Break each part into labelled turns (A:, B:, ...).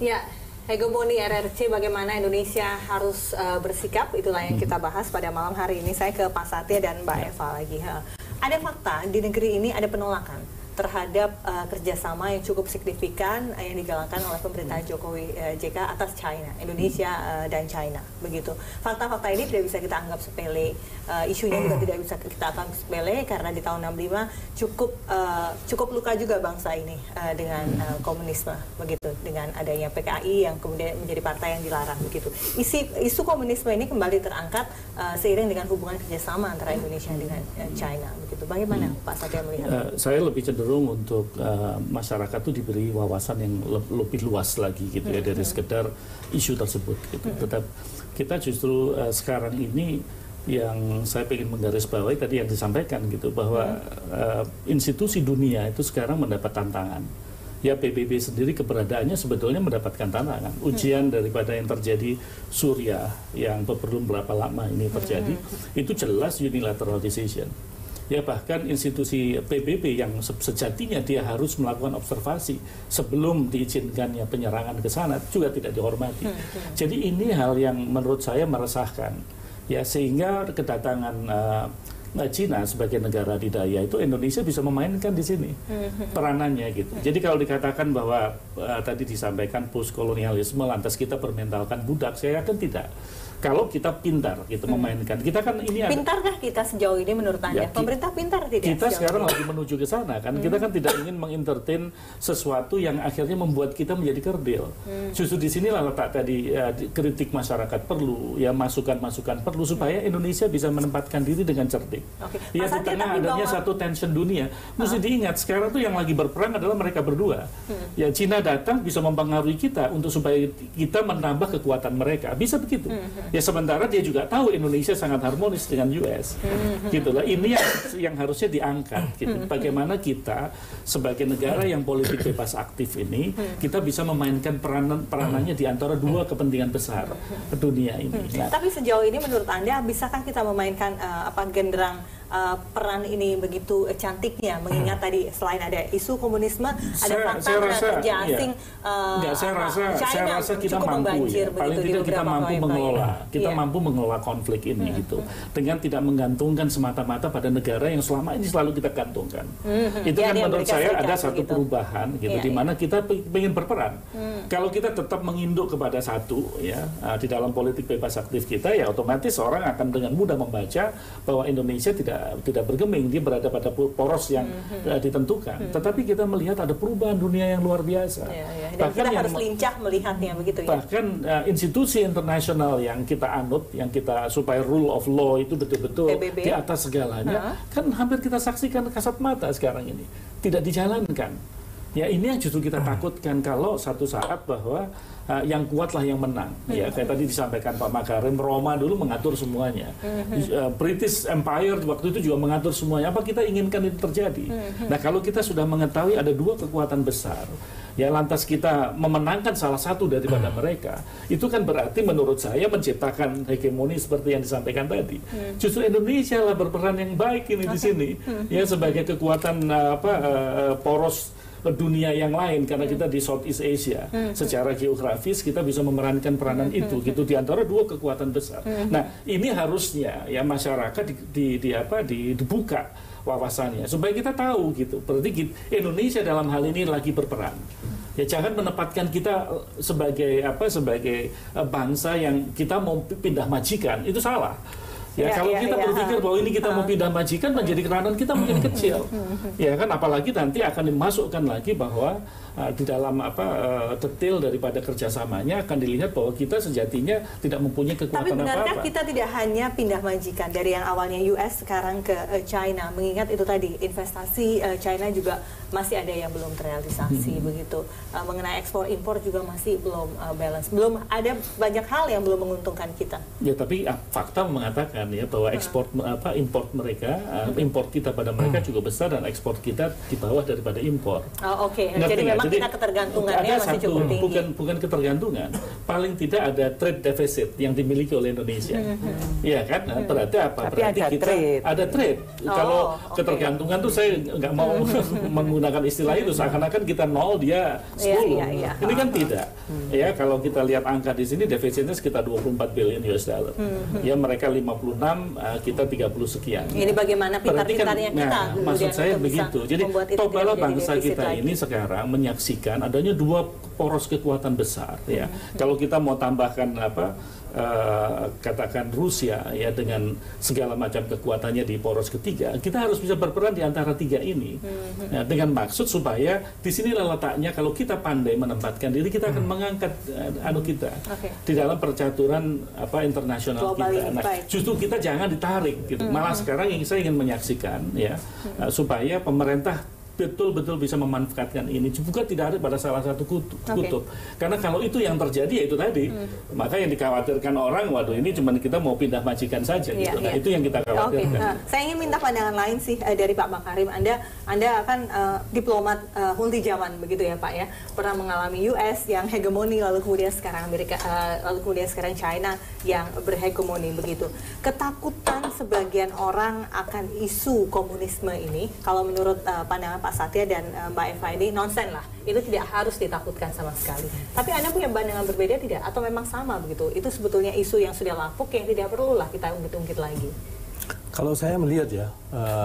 A: Ya, hegemoni RRC bagaimana Indonesia harus bersikap, itulah yang kita bahas pada malam hari ini. Saya ke Pak Satya dan Mbak Eva lagi. Ada fakta di negeri ini ada penolakan terhadap kerjasama yang cukup signifikan yang digalakkan oleh pemerintah Jokowi JK atas China, Indonesia dan China, begitu. Fakta-fakta ini tidak bisa kita anggap sepele, isunya juga tidak bisa kita anggap sepele karena di tahun 65 cukup luka juga bangsa ini dengan komunisme, begitu, dengan adanya PKI yang kemudian menjadi partai yang dilarang, begitu. Isu komunisme ini kembali terangkat seiring dengan hubungan kerjasama antara Indonesia dengan China, begitu. Bagaimana Pak Satya melihat?
B: Saya lebih cenderung untuk masyarakat itu diberi wawasan yang lebih luas lagi gitu ya dari sekedar isu tersebut gitu. Tetap kita justru sekarang ini yang saya ingin menggarisbawahi tadi yang disampaikan gitu bahwa institusi dunia itu sekarang mendapat tantangan. Ya PBB sendiri keberadaannya sebetulnya mendapatkan tantangan. Ujian daripada yang terjadi Suriah yang belum berapa lama ini terjadi itu jelas unilateral decision. Ya bahkan institusi PBB yang sejatinya dia harus melakukan observasi sebelum diizinkannya penyerangan ke sana juga tidak dihormati. Jadi ini hal yang menurut saya meresahkan. Ya sehingga kedatangan Cina sebagai negara adidaya itu Indonesia bisa memainkan di sini peranannya gitu. Jadi kalau dikatakan bahwa tadi disampaikan post kolonialisme lantas kita bermentalkan budak, saya yakin tidak. Kalau kita pintar gitu memainkan, kita kan ini
A: pintarkah kita sejauh ini menurut Anda? Ya, pemerintah pintar tidak?
B: Kita sekarang lagi menuju ke sana kan. Kita kan tidak ingin mengentertain sesuatu yang akhirnya membuat kita menjadi kerdil. Justru di sinilah letak tadi kritik masyarakat perlu, ya masukan-masukan perlu supaya Indonesia bisa menempatkan diri dengan cerdik. Ya di tengah adanya satu tension dunia, mesti diingat sekarang tuh yang lagi berperang adalah mereka berdua. Ya Cina datang bisa mempengaruhi kita untuk supaya kita menambah kekuatan mereka. Bisa begitu. Ya sementara dia juga tahu Indonesia sangat harmonis dengan US, gitulah. Ini yang harusnya diangkat. Gitu. Bagaimana kita sebagai negara yang politik bebas aktif ini, kita bisa memainkan peranannya di antara dua kepentingan besar dunia ini. Nah,
A: tapi sejauh ini menurut Anda, bisakah kita memainkan genderang peran ini begitu cantiknya, mengingat tadi selain ada isu komunisme, ada fakta kerja asing,
B: saya rasa kita mampu ya, paling tidak kita mampu mengelola, mampu mengelola konflik ini gitu, dengan tidak menggantungkan semata-mata pada negara yang selama ini selalu kita gantungkan. Itu kan menurut saya ada satu perubahan gitu, di mana kita ingin berperan. Kalau kita tetap menginduk kepada satu ya di dalam politik bebas aktif kita, ya otomatis orang akan dengan mudah membaca bahwa Indonesia tidak bergeming, dia berada pada poros yang ditentukan. Tetapi kita melihat ada perubahan dunia yang luar biasa.
A: Dan bahkan kita harus lincah melihatnya begitu ya.
B: Bahkan institusi internasional yang kita anut, yang kita supaya rule of law itu betul-betul di atas segalanya, kan hampir kita saksikan kasat mata sekarang ini tidak dijalankan. Ya ini yang justru kita takutkan kalau satu saat bahwa yang kuatlah yang menang. Ya kayak tadi disampaikan Pak Makarim, Roma dulu mengatur semuanya. British Empire waktu itu juga mengatur semuanya. Apa kita inginkan itu terjadi? Nah kalau kita sudah mengetahui ada dua kekuatan besar, ya lantas kita memenangkan salah satu daripada mereka, itu kan berarti menurut saya menciptakan hegemoni seperti yang disampaikan tadi. Justru Indonesia lah berperan yang baik ini di sini, ya sebagai kekuatan poros dunia yang lain, karena kita di Southeast Asia secara geografis kita bisa memerankan peranan itu gitu di antara dua kekuatan besar. Nah ini harusnya ya masyarakat dibuka wawasannya supaya kita tahu gitu. Berarti Indonesia dalam hal ini lagi berperan. Ya jangan menempatkan kita sebagai bangsa yang kita mau pindah majikan, itu salah. Ya, kalau kita berpikir bahwa ini kita mau pindah majikan, menjadi keranan kita menjadi kecil. Ya kan, apalagi nanti akan dimasukkan lagi bahwa di dalam detail daripada kerjasamanya akan dilihat bahwa kita sejatinya tidak mempunyai kekuatan apa-apa.
A: Tapi benarkah kita tidak hanya pindah majikan dari yang awalnya US sekarang ke China, mengingat itu tadi investasi China juga masih ada yang belum terrealisasi begitu. Mengenai ekspor impor juga masih belum balance. Belum ada banyak hal yang belum menguntungkan kita.
B: Ya tapi fakta mengatakan ya bahwa import mereka, import kita pada mereka juga besar dan ekspor kita di bawah daripada impor.
A: Oh, oke. Jadi memang kita ketergantungannya masih cukup tinggi.
B: Bukan ketergantungan, paling tidak ada trade deficit yang dimiliki oleh Indonesia. Iya kan? Nah, berarti apa?
C: Tapi
B: berarti
C: ada
B: kita
C: trade.
B: ada trade. Kalau ketergantungan tuh saya nggak mau menggunakan istilah itu, seakan-akan kita 0 dia 10. Ini kan tidak. Ya, kalau kita lihat angka di sini defisitnya sekitar 24 billion US dollar. Ya, mereka 56, kita 30 sekian.
A: Ini bagaimana pintar-pintarnya kita.
B: Nah, maksud saya begitu. Jadi tobalah bangsa kita ini sekarang menyaksikan adanya dua poros kekuatan besar ya. Kalau kita mau tambahkan katakan Rusia ya dengan segala macam kekuatannya di poros ketiga, kita harus bisa berperan di antara tiga ini. Nah, dengan maksud supaya di sinilah letaknya kalau kita pandai menempatkan diri, kita akan mengangkat kita di dalam percaturan internasional kita. Nah, justru kita jangan ditarik gitu. Malah sekarang yang saya ingin menyaksikan ya supaya pemerintah betul-betul bisa memanfaatkan ini juga tidak ada pada salah satu kutub. Karena kalau itu yang terjadi ya itu tadi, maka yang dikhawatirkan orang, waduh ini cuma kita mau pindah majikan saja gitu. Nah, itu yang kita khawatirkan.
A: Nah, saya ingin minta pandangan lain sih dari Pak Makarim. Anda kan diplomat multi zaman begitu ya Pak ya. Pernah mengalami US yang hegemoni, lalu kemudian sekarang Amerika, lalu kemudian sekarang China yang berhegemoni begitu. Ketakutan sebagian orang akan isu komunisme ini, kalau menurut pandangan Pak Satya dan Mbak Eva ini nonsen lah, itu tidak harus ditakutkan sama sekali. Tapi Anda punya pandangan berbeda tidak? Atau memang sama begitu? Itu sebetulnya isu yang sudah lapuk yang tidak perlulah kita ungkit-ungkit lagi.
D: Kalau saya melihat ya,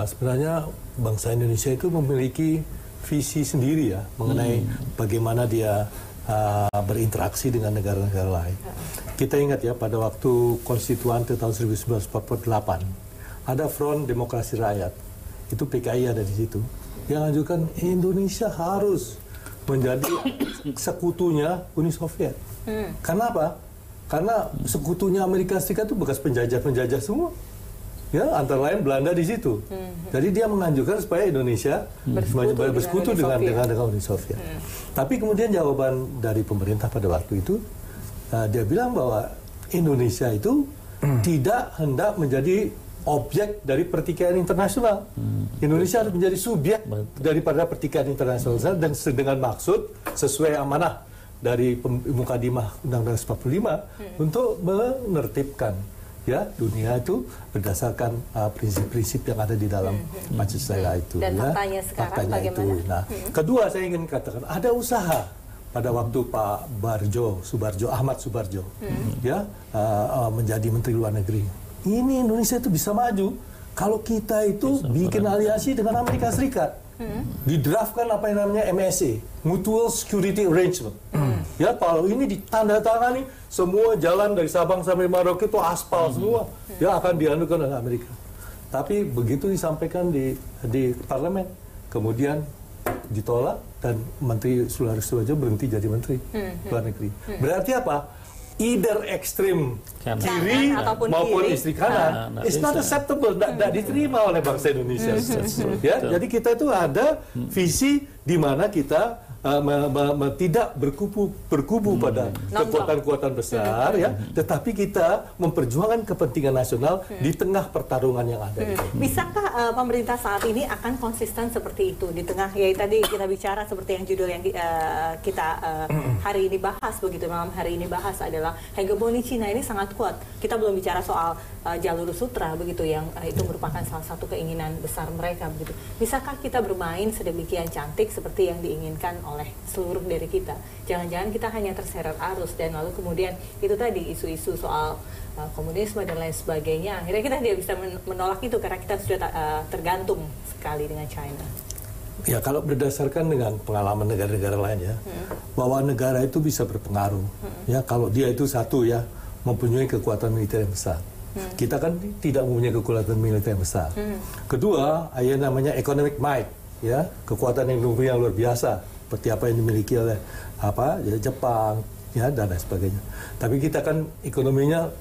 D: sebenarnya bangsa Indonesia itu memiliki visi sendiri ya mengenai bagaimana dia berinteraksi dengan negara-negara lain. Kita ingat ya pada waktu Konstituante tahun 1948 ada Front Demokrasi Rakyat, itu PKI ada di situ, yang menunjukkan Indonesia harus menjadi sekutunya Uni Soviet. Karena apa? Karena sekutunya Amerika Serikat itu bekas penjajah-penjajah semua. Ya, antara lain Belanda di situ. Jadi dia menganjurkan supaya Indonesia bersekutu dengan Uni Soviet. Tapi kemudian jawaban dari pemerintah pada waktu itu, dia bilang bahwa Indonesia itu tidak hendak menjadi objek dari pertikaian internasional. Indonesia harus menjadi subjek daripada pertikaian internasional dan dengan maksud sesuai amanah dari Mukadimah Undang-Undang 45 untuk menertibkan ya dunia itu berdasarkan prinsip-prinsip yang ada di dalam Pancasila itu.
A: Dan faktanya sekarang bagaimana?
D: Itu. Nah, kedua saya ingin katakan ada usaha pada waktu Pak Ahmad Subarjo ya menjadi Menteri Luar Negeri. Ini Indonesia itu bisa maju kalau kita itu bikin aliansi dengan Amerika Serikat. Didraftkan apa yang namanya MSA, Mutual Security Arrangement. Ya, kalau ini ditandatangani, semua jalan dari Sabang sampai Merauke itu aspal semua. Ya, akan dianukan oleh Amerika. Tapi begitu disampaikan di parlemen, kemudian ditolak dan Menteri Sularsojo berhenti jadi Menteri Luar Negeri. Berarti apa? Either ekstrim kiri maupun istri kanan, it's not acceptable, tidak diterima oleh bangsa Indonesia. Ya, jadi kita itu ada visi di mana kita tidak berkubu pada kekuatan-kekuatan besar, ya, tetapi kita memperjuangkan kepentingan nasional di tengah pertarungan yang ada.
A: Bisakah pemerintah saat ini akan konsisten seperti itu di tengah ya tadi kita bicara seperti yang judul yang kita hari ini bahas begitu, malam hari ini bahas adalah hegemoni Cina ini sangat kuat. Kita belum bicara soal jalur sutra begitu yang itu merupakan salah satu keinginan besar mereka begitu. Bisakah kita bermain sedemikian cantik seperti yang diinginkan oleh seluruh dari kita? Jangan-jangan kita hanya terseret arus dan lalu kemudian itu tadi isu-isu soal komunisme dan lain sebagainya, akhirnya kita tidak bisa menolak itu karena kita sudah tergantung sekali dengan China.
D: Ya, kalau berdasarkan dengan pengalaman negara-negara lain ya, bahwa negara itu bisa berpengaruh. Ya, kalau dia itu satu ya mempunyai kekuatan militer yang besar. Kita kan tidak mempunyai kekuatan militer yang besar. Kedua, yang namanya economic might, ya, kekuatan ekonomi yang luar biasa seperti apa yang dimiliki oleh Jepang, ya, dan lain sebagainya. Tapi kita kan ekonominya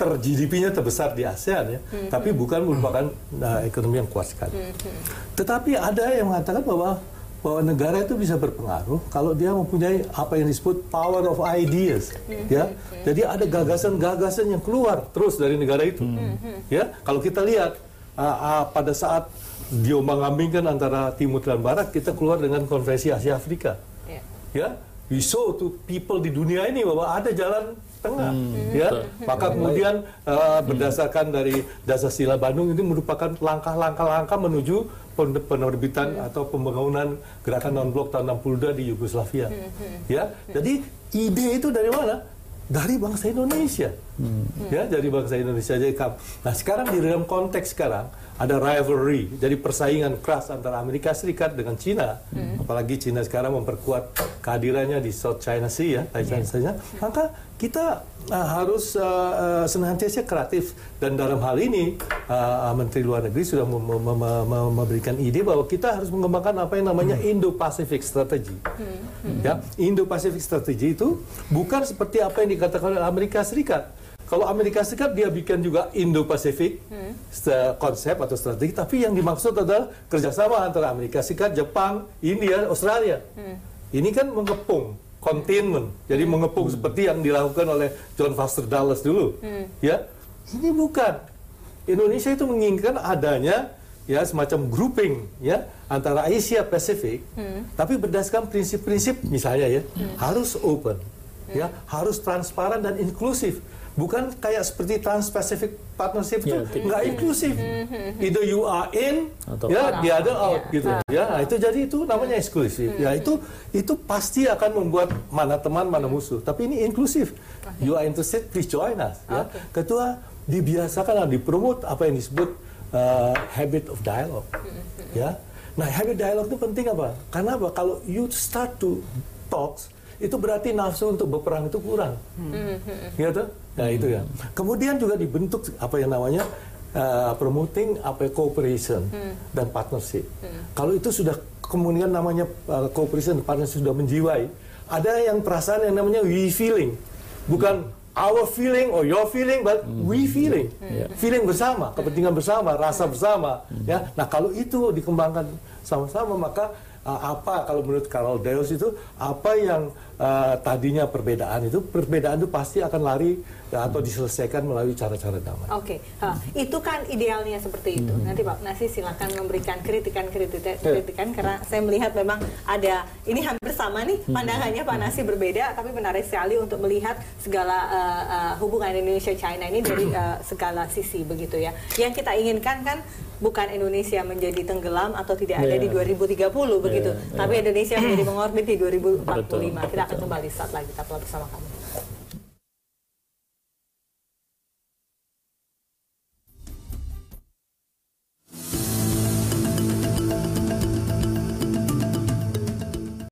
D: GDP-nya terbesar di ASEAN ya, tapi bukan merupakan ekonomi yang kuat sekali. Tetapi ada yang mengatakan bahwa bahwa negara itu bisa berpengaruh kalau dia mempunyai apa yang disebut power of ideas, ya. Jadi ada gagasan-gagasan yang keluar terus dari negara itu, ya. Kalau kita lihat pada saat diombang-ambingkan antara Timur dan Barat, kita keluar dengan Konferensi Asia Afrika, ya. We show to people di dunia ini bahwa ada jalan tengah, ya. Maka kemudian berdasarkan dari Dasar-Sila Bandung ini merupakan langkah-langkah menuju penerbitan atau pembangunan gerakan non-blok tahun 62 di Yugoslavia, ya. Jadi ide itu dari mana? Dari bangsa Indonesia, ya, dari bangsa Indonesia. Jadi, nah sekarang di dalam konteks sekarang ada rivalry, jadi persaingan keras antara Amerika Serikat dengan Cina, apalagi Cina sekarang memperkuat kehadirannya di South China Sea, ya, maka kita harus senantiasa kreatif, dan dalam hal ini Menteri Luar Negeri sudah memberikan ide bahwa kita harus mengembangkan apa yang namanya Indo-Pacific Strategy. Ya, Indo-Pacific Strategy itu bukan seperti apa yang dikatakan oleh Amerika Serikat. Kalau Amerika Serikat dia bikin juga Indo-Pacific konsep atau strategi, tapi yang dimaksud adalah kerjasama antara Amerika Serikat, Jepang, India, Australia. Ini kan mengepung, containment, jadi mengepung seperti yang dilakukan oleh John Foster Dulles dulu. Ya, ini bukan. Indonesia itu menginginkan adanya ya semacam grouping ya antara Asia Pasifik, tapi berdasarkan prinsip-prinsip misalnya ya harus open, ya harus transparan dan inklusif. Bukan kayak seperti Trans-Pacific Partnership itu nggak inklusif. Either you are in, ya, the other out, gitu. Ya, nah, itu jadi itu namanya eksklusif. Ya, itu pasti akan membuat mana teman, mana musuh. Tapi ini inklusif. You are interested, please join us. Ya. Kedua, dibiasakan, dipromote apa yang disebut habit of dialogue. Ya. Nah, habit dialogue itu penting apa? Karena apa? Kalau you start to talks, itu berarti nafsu untuk berperang itu kurang. Gitu? Nah, itu ya. Kemudian juga dibentuk apa yang namanya promoting cooperation dan partnership. Kalau itu sudah kemudian namanya cooperation dan partnership sudah menjiwai, ada yang perasaan yang namanya we feeling. Bukan our feeling or your feeling, but we feeling. Feeling bersama, kepentingan bersama, rasa bersama. Ya. Nah, kalau itu dikembangkan sama-sama, maka apa kalau menurut Karl Deuss itu apa yang tadinya perbedaan itu pasti akan lari atau diselesaikan melalui cara-cara damai.
A: Oke, itu kan idealnya seperti itu. Nanti Pak Nasi silakan memberikan kritikan karena saya melihat memang ada ini hampir sama nih pandangannya Pak Nasi berbeda, tapi menarik sekali untuk melihat segala hubungan Indonesia-China ini dari segala sisi begitu ya. Yang kita inginkan kan bukan Indonesia menjadi tenggelam atau tidak ada di 2030 begitu, tapi Indonesia menjadi mengorbit di 2045. Kita akan kembali saat lagi, tetaplah bersama kami.